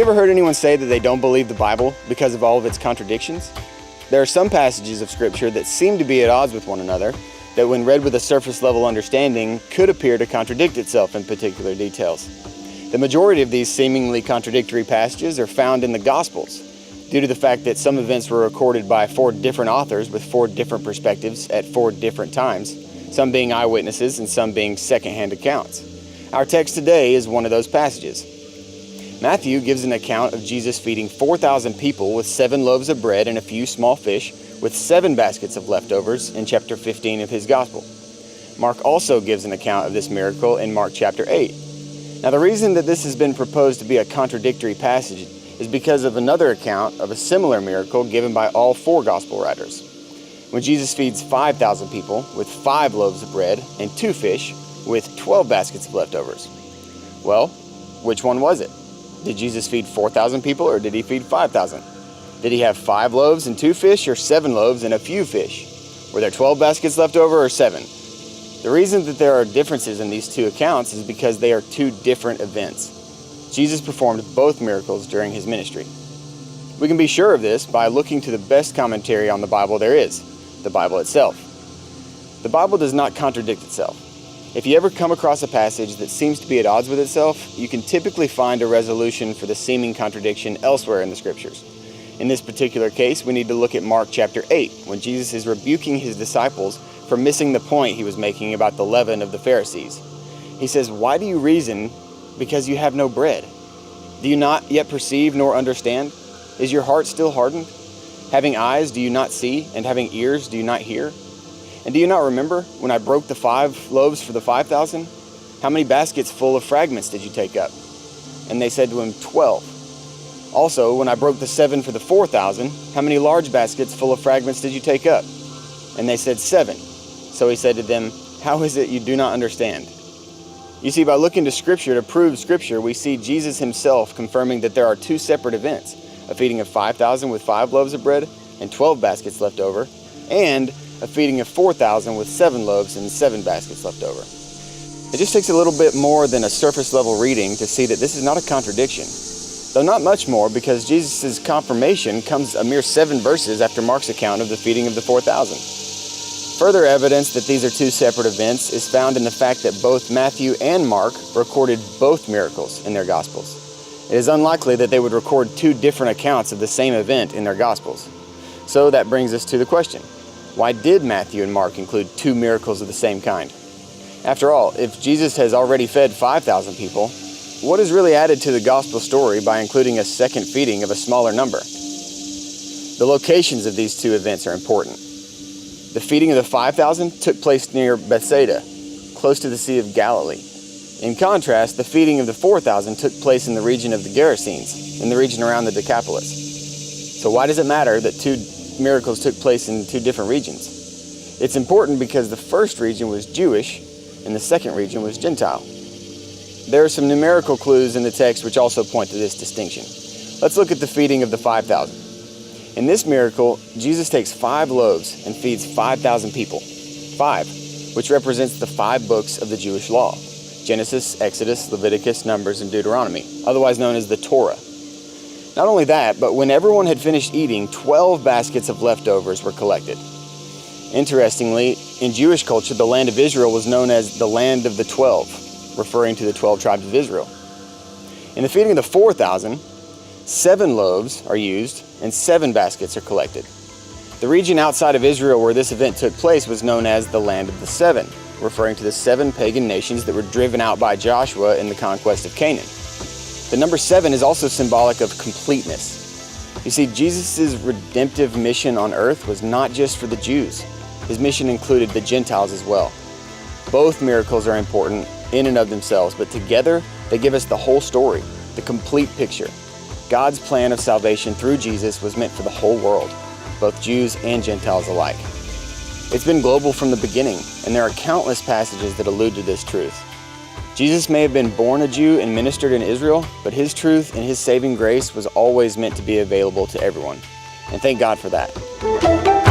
you ever heard anyone say that they don't believe the Bible because of all of its contradictions? There are some passages of Scripture that seem to be at odds with one another, that when read with a surface-level understanding could appear to contradict itself in particular details. The majority of these seemingly contradictory passages are found in the Gospels, due to the fact that some events were recorded by 4 different authors with 4 different perspectives at 4 different times, some being eyewitnesses and some being second-hand accounts. Our text today is one of those passages. Matthew gives an account of Jesus feeding 4,000 people with 7 loaves of bread and a few small fish, with 7 baskets of leftovers in chapter 15 of his Gospel. Mark also gives an account of this miracle in Mark chapter 8. Now, the reason that this has been proposed to be a contradictory passage is because of another account of a similar miracle given by all 4 Gospel writers. When Jesus feeds 5,000 people with 5 loaves of bread and 2 fish with 12 baskets of leftovers. Well, which one was it? Did Jesus feed 4,000 people or did he feed 5,000? Did he have 5 loaves and 2 fish or 7 loaves and a few fish? Were there 12 baskets left over or 7? The reason that there are differences in these 2 accounts is because they are 2 different events. Jesus performed both miracles during his ministry. We can be sure of this by looking to the best commentary on the Bible there is, the Bible itself. The Bible does not contradict itself. If you ever come across a passage that seems to be at odds with itself, you can typically find a resolution for the seeming contradiction elsewhere in the Scriptures. In this particular case, we need to look at Mark chapter 8, when Jesus is rebuking his disciples for missing the point he was making about the leaven of the Pharisees. He says, "Why do you reason because you have no bread? Do you not yet perceive nor understand? Is your heart still hardened? Having eyes, do you not see? And having ears, do you not hear? And do you not remember when I broke the 5 loaves for the 5,000? How many baskets full of fragments did you take up?" And they said to him, 12. "Also, when I broke the 7 for the 4,000, how many large baskets full of fragments did you take up?" And they said, 7. So he said to them, "How is it you do not understand?" You see, by looking to Scripture to prove Scripture, we see Jesus himself confirming that there are 2 separate events, a feeding of 5,000 with 5 loaves of bread and 12 baskets left over, and a feeding of 4,000 with 7 loaves and 7 baskets left over. It just takes a little bit more than a surface level reading to see that this is not a contradiction. Though not much more, because Jesus' confirmation comes a mere 7 verses after Mark's account of the feeding of the 4,000. Further evidence that these are 2 separate events is found in the fact that both Matthew and Mark recorded both miracles in their Gospels. It is unlikely that they would record 2 different accounts of the same event in their Gospels. So that brings us to the question. Why did Matthew and Mark include 2 miracles of the same kind? After all, if Jesus has already fed 5,000 people, what is really added to the gospel story by including a second feeding of a smaller number? The locations of these 2 events are important. The feeding of the 5,000 took place near Bethsaida, close to the Sea of Galilee. In contrast, the feeding of the 4,000 took place in the region of the Gerasenes, in the region around the Decapolis. So why does it matter that 2 miracles took place in 2 different regions? It's important because the first region was Jewish and the second region was Gentile. There are some numerical clues in the text which also point to this distinction. Let's look at the feeding of the 5,000. In this miracle, Jesus takes 5 loaves and feeds 5,000 people. 5, which represents the 5 books of the Jewish law: Genesis, Exodus, Leviticus, Numbers, and Deuteronomy, otherwise known as the Torah. Not only that, but when everyone had finished eating, 12 baskets of leftovers were collected. Interestingly, in Jewish culture, the land of Israel was known as the land of the 12, referring to the 12 tribes of Israel. In the feeding of the 4,000, 7 loaves are used and 7 baskets are collected. The region outside of Israel where this event took place was known as the land of the 7, referring to the 7 pagan nations that were driven out by Joshua in the conquest of Canaan. The number 7 is also symbolic of completeness. You see, Jesus' redemptive mission on earth was not just for the Jews. His mission included the Gentiles as well. Both miracles are important in and of themselves, but together they give us the whole story, the complete picture. God's plan of salvation through Jesus was meant for the whole world, both Jews and Gentiles alike. It's been global from the beginning, and there are countless passages that allude to this truth. Jesus may have been born a Jew and ministered in Israel, but his truth and his saving grace was always meant to be available to everyone. And thank God for that.